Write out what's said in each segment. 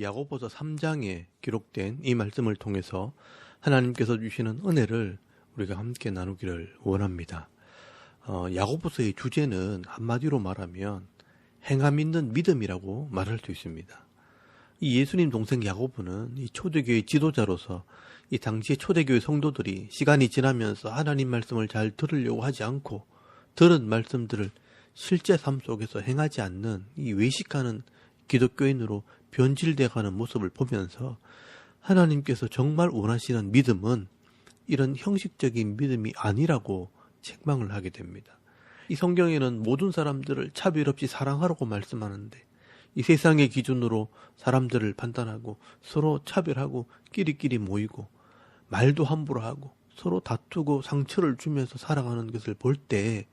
야고보서 3장에 기록된 이 말씀을 통해서 하나님께서 주시는 은혜를 우리가 함께 나누기를 원합니다. 야고보서의 주제는 한마디로 말하면 행함 있는 믿음이라고 말할 수 있습니다. 이 예수님 동생 야고보는 이 초대교회 지도자로서 이 당시의 초대교회 성도들이 시간이 지나면서 하나님 말씀을 잘 들으려고 하지 않고 들은 말씀들을 실제 삶 속에서 행하지 않는 이 외식하는 기독교인으로 변질돼가는 모습을 보면서 하나님께서 정말 원하시는 믿음은 이런 형식적인 믿음이 아니라고 책망을 하게 됩니다. 이 성경에는 모든 사람들을 차별 없이 사랑하라고 말씀하는데 이 세상의 기준으로 사람들을 판단하고 서로 차별하고 끼리끼리 모이고 말도 함부로 하고 서로 다투고 상처를 주면서 살아가는 것을 볼 때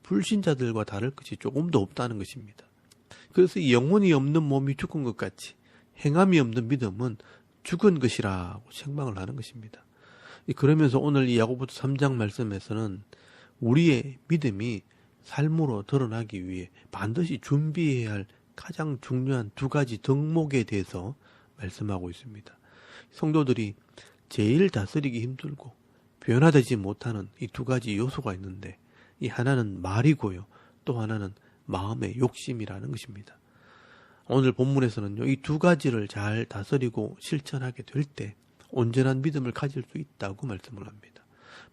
불신자들과 다를 것이 조금도 없다는 것입니다. 그래서 이 영혼이 없는 몸이 죽은 것 같이 행함이 없는 믿음은 죽은 것이라고 책망을 하는 것입니다. 그러면서 오늘 이 야고보서 3장 말씀에서는 우리의 믿음이 삶으로 드러나기 위해 반드시 준비해야 할 가장 중요한 두 가지 덕목에 대해서 말씀하고 있습니다. 성도들이 제일 다스리기 힘들고 변화되지 못하는 이 두 가지 요소가 있는데 이 하나는 말이고요. 또 하나는 마음의 욕심이라는 것입니다. 오늘 본문에서는요, 이 두 가지를 잘 다스리고 실천하게 될 때 온전한 믿음을 가질 수 있다고 말씀을 합니다.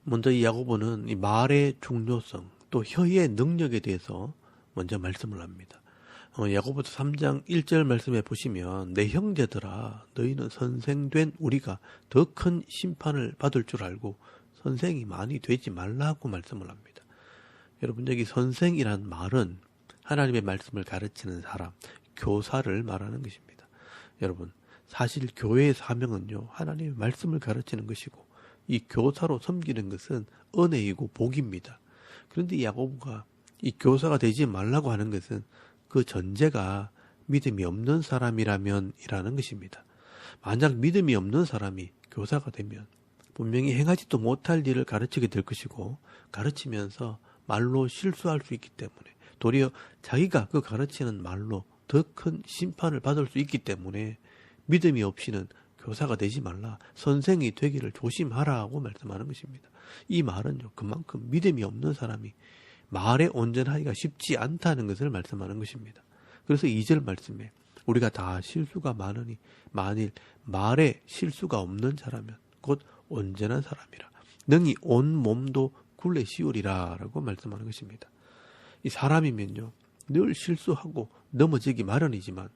먼저 이 야고보는 이 말의 중요성, 또 혀의 능력에 대해서 먼저 말씀을 합니다. 야고보서 3장 1절 말씀에 보시면 내 형제들아 너희는 선생된 우리가 더 큰 심판을 받을 줄 알고 선생이 많이 되지 말라고 말씀을 합니다. 여러분, 여기 선생이란 말은 하나님의 말씀을 가르치는 사람, 교사를 말하는 것입니다. 여러분, 사실 교회의 사명은요, 하나님의 말씀을 가르치는 것이고 이 교사로 섬기는 것은 은혜이고 복입니다. 그런데 이 야고보가 이 교사가 되지 말라고 하는 것은 그 전제가 믿음이 없는 사람이라면 이라는 것입니다. 만약 믿음이 없는 사람이 교사가 되면 분명히 행하지도 못할 일을 가르치게 될 것이고 가르치면서 말로 실수할 수 있기 때문에 도리어 자기가 그 가르치는 말로 더 큰 심판을 받을 수 있기 때문에 믿음이 없이는 교사가 되지 말라, 선생이 되기를 조심하라고 말씀하는 것입니다. 이 말은요, 그만큼 믿음이 없는 사람이 말에 온전하기가 쉽지 않다는 것을 말씀하는 것입니다. 그래서 2절 말씀에 우리가 다 실수가 많으니 만일 말에 실수가 없는 자라면 곧 온전한 사람이라 능히 온 몸도 굴레 씌우리라 라고 말씀하는 것입니다. 이 사람이면요, 늘 실수하고 넘어지기 마련이지만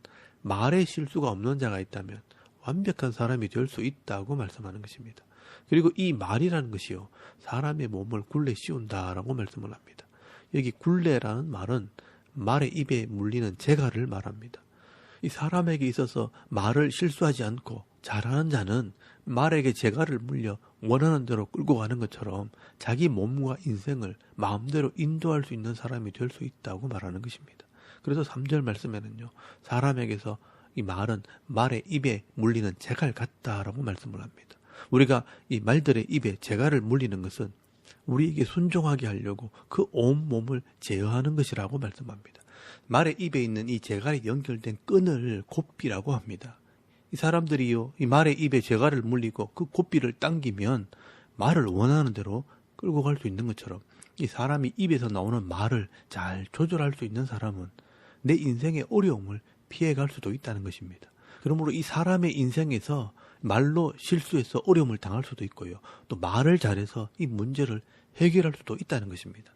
말에 실수가 없는 자가 있다면 완벽한 사람이 될 수 있다고 말씀하는 것입니다. 그리고 이 말이라는 것이요, 사람의 몸을 굴레 씌운다라고 말씀을 합니다. 여기 굴레라는 말은 말의 입에 물리는 재갈을 말합니다. 이 사람에게 있어서 말을 실수하지 않고 잘하는 자는 말에게 재갈을 물려 원하는 대로 끌고 가는 것처럼 자기 몸과 인생을 마음대로 인도할 수 있는 사람이 될 수 있다고 말하는 것입니다. 그래서 3절 말씀에는요, 사람에게서 이 말은 말의 입에 물리는 재갈 같다라고 말씀을 합니다. 우리가 이 말들의 입에 재갈을 물리는 것은 우리에게 순종하게 하려고 그 온 몸을 제어하는 것이라고 말씀합니다. 말의 입에 있는 이 재갈이 연결된 끈을 곱비라고 합니다. 이 사람들이요, 이 말의 입에 재갈을 물리고 그 곱비를 당기면 말을 원하는 대로 끌고 갈 수 있는 것처럼 이 사람이 입에서 나오는 말을 잘 조절할 수 있는 사람은 내 인생의 어려움을 피해갈 수도 있다는 것입니다. 그러므로 이 사람의 인생에서 말로 실수해서 어려움을 당할 수도 있고요, 또 말을 잘해서 이 문제를 해결할 수도 있다는 것입니다.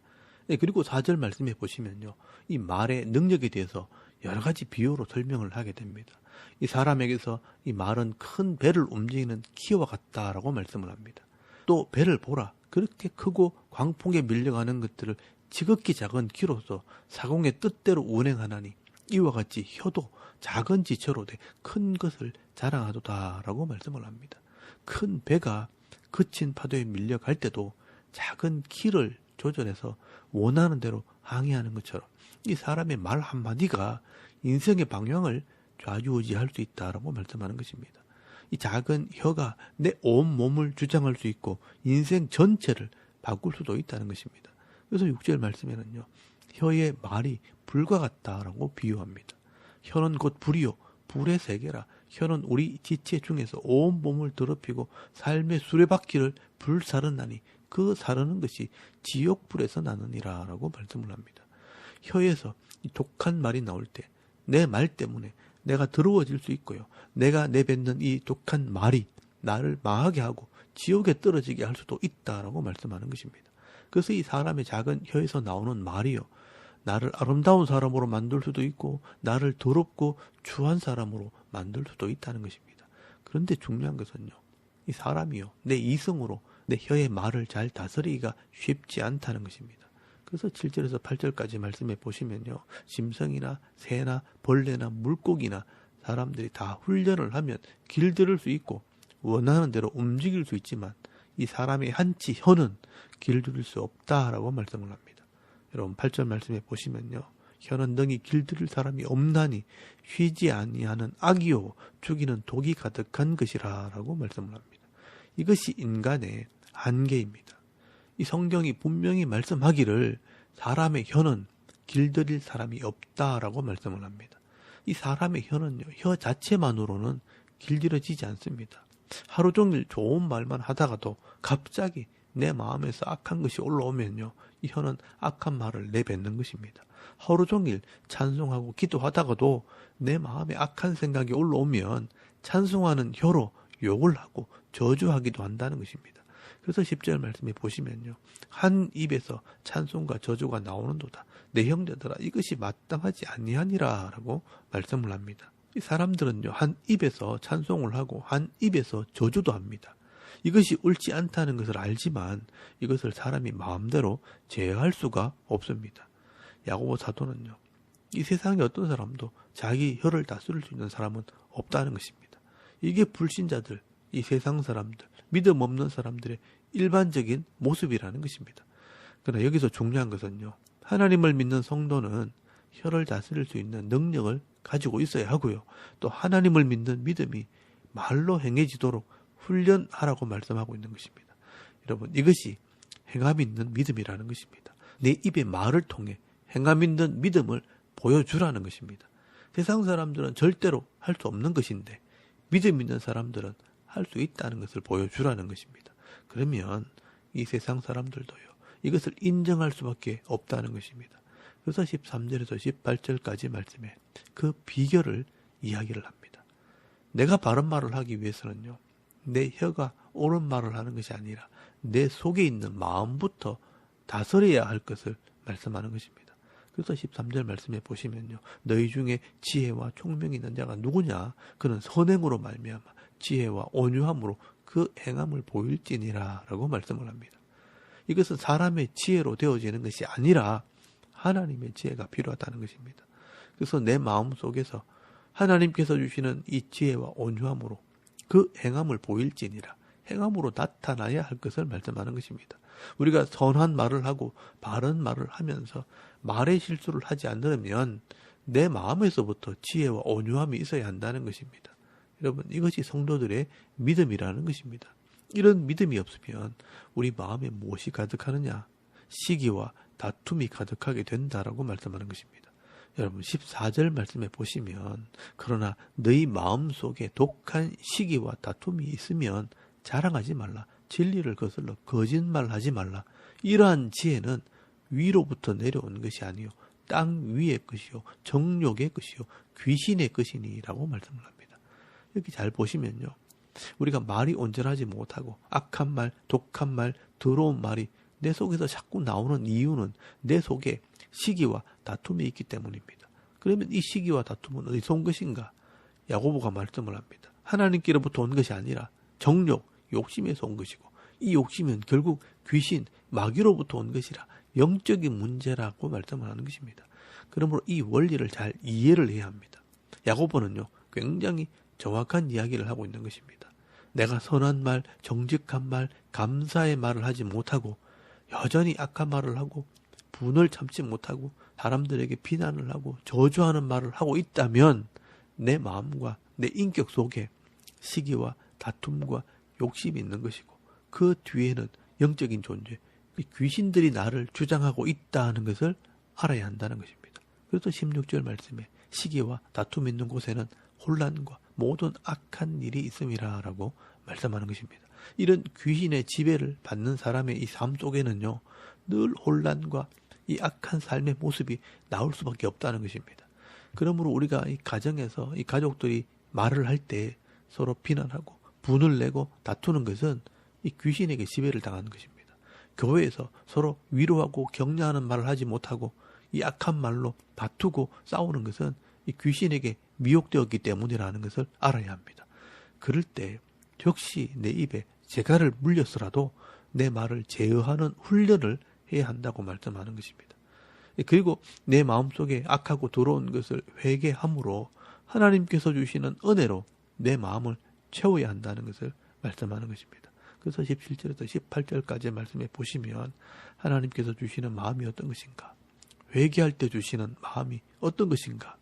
그리고 4절 말씀해 보시면요, 이 말의 능력에 대해서 여러 가지 비유로 설명을 하게 됩니다. 이 사람에게서 이 말은 큰 배를 움직이는 키와 같다라고 말씀을 합니다. 또 배를 보라, 그렇게 크고 광풍에 밀려가는 것들을 지극히 작은 키로서 사공의 뜻대로 운행하나니 이와 같이 혀도 작은 지체로 돼 큰 것을 자랑하도다라고 말씀을 합니다. 큰 배가 거친 파도에 밀려갈 때도 작은 키를 조절해서 원하는 대로 항해하는 것처럼 이 사람의 말 한마디가 인생의 방향을 좌지우지할 수 있다라고 말씀하는 것입니다. 이 작은 혀가 내 온몸을 주장할 수 있고 인생 전체를 바꿀 수도 있다는 것입니다. 그래서 6절 말씀에는요, 혀의 말이 불과 같다라고 비유합니다. 혀는 곧 불이요, 불의 세계라. 혀는 우리 지체 중에서 온 몸을 더럽히고 삶의 수레바퀴를 불사르나니 그 사르는 것이 지옥불에서 나느니라 라고 말씀을 합니다. 혀에서 이 독한 말이 나올 때 내 말 때문에 내가 더러워질 수 있고요. 내가 내뱉는 이 독한 말이 나를 망하게 하고 지옥에 떨어지게 할 수도 있다라고 말씀하는 것입니다. 그래서 이 사람의 작은 혀에서 나오는 말이요. 나를 아름다운 사람으로 만들 수도 있고 나를 더럽고 추한 사람으로 만들 수도 있다는 것입니다. 그런데 중요한 것은요. 이 사람이요. 내 이성으로 내 혀의 말을 잘 다스리기가 쉽지 않다는 것입니다. 그래서 7절에서 8절까지 말씀해 보시면요. 짐승이나 새나 벌레나 물고기나 사람들이 다 훈련을 하면 길들일 수 있고 원하는 대로 움직일 수 있지만 이 사람의 한치 혀는 길들일 수 없다라고 말씀을 합니다. 여러분 8절 말씀해 보시면요. 혀는 능히 길들일 사람이 없나니 쉬지 아니하는 악이요 죽이는 독이 가득한 것이라 라고 말씀을 합니다. 이것이 인간의 한계입니다. 이 성경이 분명히 말씀하기를 사람의 혀는 길들일 사람이 없다라고 말씀을 합니다. 이 사람의 혀는요, 혀 자체만으로는 길들여지지 않습니다. 하루 종일 좋은 말만 하다가도 갑자기 내 마음에서 악한 것이 올라오면요, 이 혀는 악한 말을 내뱉는 것입니다. 하루 종일 찬송하고 기도하다가도 내 마음에 악한 생각이 올라오면 찬송하는 혀로 욕을 하고 저주하기도 한다는 것입니다. 그래서 10절 말씀에 보시면요. 한 입에서 찬송과 저주가 나오는도다. 내 형제들아 이것이 마땅하지 아니하니라 라고 말씀을 합니다. 이 사람들은요. 한 입에서 찬송을 하고 한 입에서 저주도 합니다. 이것이 옳지 않다는 것을 알지만 이것을 사람이 마음대로 제어할 수가 없습니다. 야고보 사도는요. 이 세상에 어떤 사람도 자기 혀를 다스릴 수 있는 사람은 없다는 것입니다. 이게 불신자들, 이 세상 사람들, 믿음 없는 사람들의 일반적인 모습이라는 것입니다. 그러나 여기서 중요한 것은요. 하나님을 믿는 성도는 혀를 다스릴 수 있는 능력을 가지고 있어야 하고요. 또 하나님을 믿는 믿음이 말로 행해지도록 훈련하라고 말씀하고 있는 것입니다. 여러분 이것이 행함 있는 믿음이라는 것입니다. 내 입의 말을 통해 행함 있는 믿음을 보여주라는 것입니다. 세상 사람들은 절대로 할 수 없는 것인데 믿음 있는 사람들은 할 수 있다는 것을 보여주라는 것입니다. 그러면 이 세상 사람들도요. 이것을 인정할 수밖에 없다는 것입니다. 그래서 13절에서 18절까지 말씀에 그 비결을 이야기를 합니다. 내가 바른 말을 하기 위해서는요. 내 혀가 옳은 말을 하는 것이 아니라 내 속에 있는 마음부터 다스려야 할 것을 말씀하는 것입니다. 그래서 13절 말씀에 보시면요. 너희 중에 지혜와 총명이 있는 자가 누구냐? 그는 선행으로 말미암아 지혜와 온유함으로 그 행함을 보일지니라 라고 말씀을 합니다. 이것은 사람의 지혜로 되어지는 것이 아니라 하나님의 지혜가 필요하다는 것입니다. 그래서 내 마음 속에서 하나님께서 주시는 이 지혜와 온유함으로 그 행함을 보일지니라 행함으로 나타나야 할 것을 말씀하는 것입니다. 우리가 선한 말을 하고 바른 말을 하면서 말의 실수를 하지 않으면 내 마음에서부터 지혜와 온유함이 있어야 한다는 것입니다. 여러분 이것이 성도들의 믿음이라는 것입니다. 이런 믿음이 없으면 우리 마음에 무엇이 가득하느냐? 시기와 다툼이 가득하게 된다라고 말씀하는 것입니다. 여러분 14절 말씀에 보시면 그러나 너희 마음속에 독한 시기와 다툼이 있으면 자랑하지 말라. 진리를 거슬러 거짓말하지 말라. 이러한 지혜는 위로부터 내려온 것이 아니요 땅 위의 것이요 정욕의 것이요 귀신의 것이니라고 말씀을 합니다. 여기 잘 보시면요. 우리가 말이 온전하지 못하고 악한 말, 독한 말, 더러운 말이 내 속에서 자꾸 나오는 이유는 내 속에 시기와 다툼이 있기 때문입니다. 그러면 이 시기와 다툼은 어디서 온 것인가? 야고보가 말씀을 합니다. 하나님께로부터 온 것이 아니라 정욕, 욕심에서 온 것이고 이 욕심은 결국 귀신, 마귀로부터 온 것이라 영적인 문제라고 말씀을 하는 것입니다. 그러므로 이 원리를 잘 이해를 해야 합니다. 야고보는요. 굉장히 정확한 이야기를 하고 있는 것입니다. 내가 선한 말, 정직한 말, 감사의 말을 하지 못하고 여전히 악한 말을 하고 분을 참지 못하고 사람들에게 비난을 하고 저주하는 말을 하고 있다면 내 마음과 내 인격 속에 시기와 다툼과 욕심이 있는 것이고 그 뒤에는 영적인 존재, 귀신들이 나를 주장하고 있다는 것을 알아야 한다는 것입니다. 그래서 16절 말씀에 시기와 다툼이 있는 곳에는 혼란과 모든 악한 일이 있음이라라고 말씀하는 것입니다. 이런 귀신의 지배를 받는 사람의 이 삶 속에는요, 늘 혼란과 이 악한 삶의 모습이 나올 수밖에 없다는 것입니다. 그러므로 우리가 이 가정에서 이 가족들이 말을 할 때 서로 비난하고 분을 내고 다투는 것은 이 귀신에게 지배를 당하는 것입니다. 교회에서 서로 위로하고 격려하는 말을 하지 못하고 이 악한 말로 다투고 싸우는 것은 이 귀신에게 미혹되었기 때문이라는 것을 알아야 합니다. 그럴 때 역시 내 입에 재갈을 물렸더라도 내 말을 제어하는 훈련을 해야 한다고 말씀하는 것입니다. 그리고 내 마음속에 악하고 더러운 것을 회개함으로 하나님께서 주시는 은혜로 내 마음을 채워야 한다는 것을 말씀하는 것입니다. 그래서 17절에서 18절까지의 말씀에 보시면 하나님께서 주시는 마음이 어떤 것인가, 회개할 때 주시는 마음이 어떤 것인가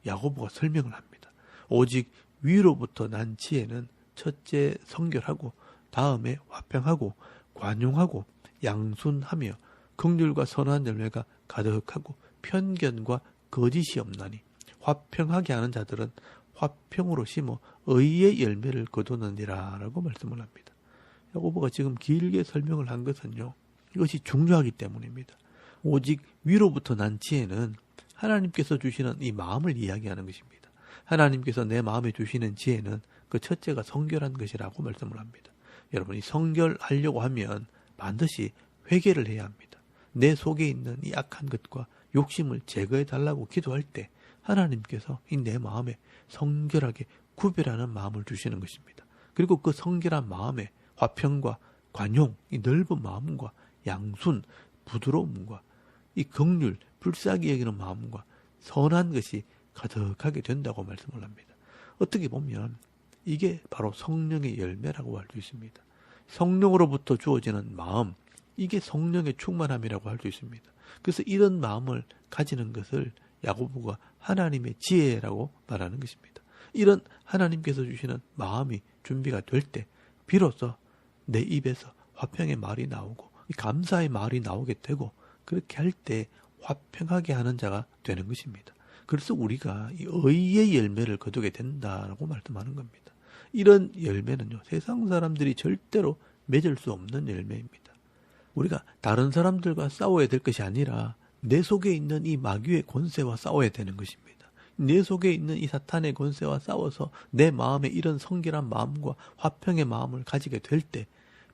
야고보가 설명을 합니다. 오직 위로부터 난 지혜는 첫째 성결하고 다음에 화평하고 관용하고 양순하며 긍휼과 선한 열매가 가득하고 편견과 거짓이 없나니 화평하게 하는 자들은 화평으로 심어 의의 열매를 거두느니라 라고 말씀을 합니다. 야고보가 지금 길게 설명을 한 것은요, 이것이 중요하기 때문입니다. 오직 위로부터 난 지혜는 하나님께서 주시는 이 마음을 이야기하는 것입니다. 하나님께서 내 마음에 주시는 지혜는 그 첫째가 성결한 것이라고 말씀을 합니다. 여러분, 이 성결하려고 하면 반드시 회개를 해야 합니다. 내 속에 있는 이 악한 것과 욕심을 제거해 달라고 기도할 때 하나님께서 이 내 마음에 성결하게 구별하는 마음을 주시는 것입니다. 그리고 그 성결한 마음에 화평과 관용, 이 넓은 마음과 양순, 부드러움과 이 긍휼, 불쌍히 여기는 마음과 선한 것이 가득하게 된다고 말씀을 합니다. 어떻게 보면 이게 바로 성령의 열매라고 할 수 있습니다. 성령으로부터 주어지는 마음, 이게 성령의 충만함이라고 할 수 있습니다. 그래서 이런 마음을 가지는 것을 야고보가 하나님의 지혜라고 말하는 것입니다. 이런 하나님께서 주시는 마음이 준비가 될 때 비로소 내 입에서 화평의 말이 나오고 감사의 말이 나오게 되고, 그렇게 할 때 화평하게 하는 자가 되는 것입니다. 그래서 우리가 이 의의 열매를 거두게 된다라고 말씀하는 겁니다. 이런 열매는요, 세상 사람들이 절대로 맺을 수 없는 열매입니다. 우리가 다른 사람들과 싸워야 될 것이 아니라 내 속에 있는 이 마귀의 권세와 싸워야 되는 것입니다. 내 속에 있는 이 사탄의 권세와 싸워서 내 마음에 이런 성결한 마음과 화평의 마음을 가지게 될 때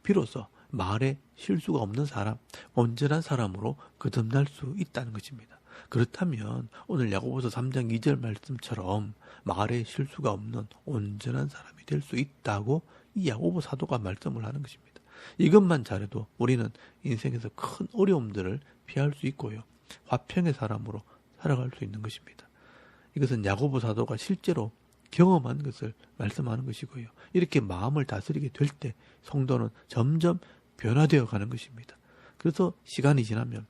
비로소 말에 실수가 없는 사람, 온전한 사람으로 거듭날 수 있다는 것입니다. 그렇다면 오늘 야고보서 3장 2절 말씀처럼 말에 실수가 없는 온전한 사람이 될 수 있다고 이 야고보 사도가 말씀을 하는 것입니다. 이것만 잘해도 우리는 인생에서 큰 어려움들을 피할 수 있고요, 화평의 사람으로 살아갈 수 있는 것입니다. 이것은 야고보 사도가 실제로 경험한 것을 말씀하는 것이고요, 이렇게 마음을 다스리게 될 때 성도는 점점 변화되어 가는 것입니다. 그래서 시간이 지나면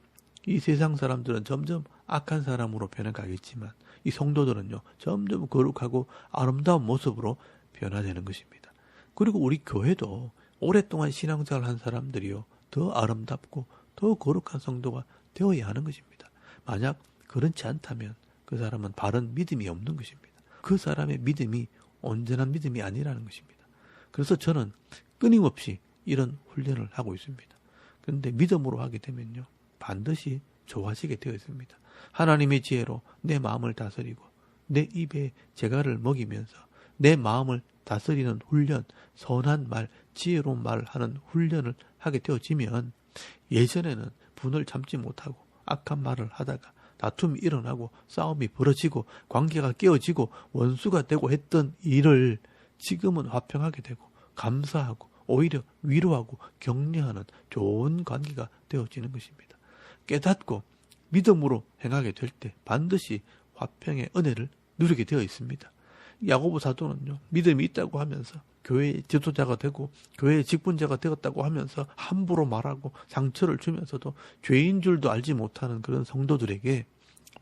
이 세상 사람들은 점점 악한 사람으로 변해가겠지만 이 성도들은요, 점점 거룩하고 아름다운 모습으로 변화되는 것입니다. 그리고 우리 교회도 오랫동안 신앙생활 한 사람들이요, 더 아름답고 더 거룩한 성도가 되어야 하는 것입니다. 만약 그렇지 않다면 그 사람은 바른 믿음이 없는 것입니다. 그 사람의 믿음이 온전한 믿음이 아니라는 것입니다. 그래서 저는 끊임없이 이런 훈련을 하고 있습니다. 그런데 믿음으로 하게 되면요, 반드시 좋아지게 되어 있습니다. 하나님의 지혜로 내 마음을 다스리고 내 입에 재갈을 먹이면서 내 마음을 다스리는 훈련, 선한 말, 지혜로운 말을 하는 훈련을 하게 되어지면 예전에는 분을 참지 못하고 악한 말을 하다가 다툼이 일어나고 싸움이 벌어지고 관계가 깨어지고 원수가 되고 했던 일을 지금은 화평하게 되고 감사하고 오히려 위로하고 격려하는 좋은 관계가 되어지는 것입니다. 깨닫고 믿음으로 행하게 될 때 반드시 화평의 은혜를 누리게 되어 있습니다. 야고보 사도는요, 믿음이 있다고 하면서 교회의 지도자가 되고 교회의 직분자가 되었다고 하면서 함부로 말하고 상처를 주면서도 죄인 줄도 알지 못하는 그런 성도들에게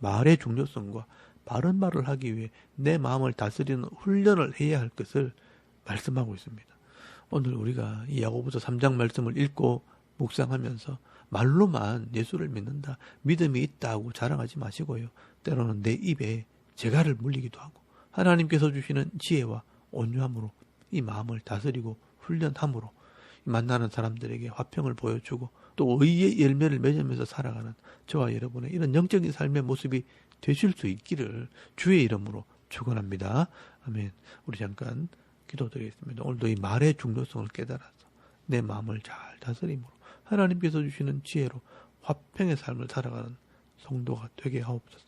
말의 중요성과 바른 말을 하기 위해 내 마음을 다스리는 훈련을 해야 할 것을 말씀하고 있습니다. 오늘 우리가 이 야고보서 3장 말씀을 읽고 묵상하면서 말로만 예수를 믿는다, 믿음이 있다고 자랑하지 마시고요, 때로는 내 입에 재갈을 물리기도 하고 하나님께서 주시는 지혜와 온유함으로 이 마음을 다스리고 훈련함으로 만나는 사람들에게 화평을 보여주고 또 의의 열매를 맺으면서 살아가는 저와 여러분의 이런 영적인 삶의 모습이 되실 수 있기를 주의 이름으로 축원합니다. 아멘. 우리 잠깐 기도드리겠습니다. 오늘도 이 말의 중요성을 깨달아서 내 마음을 잘 다스림으로 하나님께서 주시는 지혜로 화평의 삶을 살아가는 성도가 되게 하옵소서.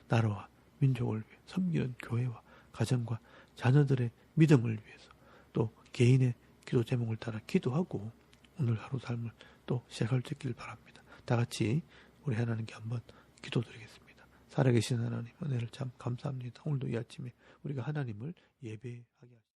나라와 민족을 위해 섬기는 교회와 가정과 자녀들의 믿음을 위해서 또 개인의 기도 제목을 따라 기도하고 오늘 하루 삶을 또 시작할 수 있길 바랍니다. 다 같이 우리 하나님께 한번 기도드리겠습니다. 살아계신 하나님 은혜를 참 감사합니다. 오늘도 이 아침에 우리가 하나님을 예배하게 하십시오.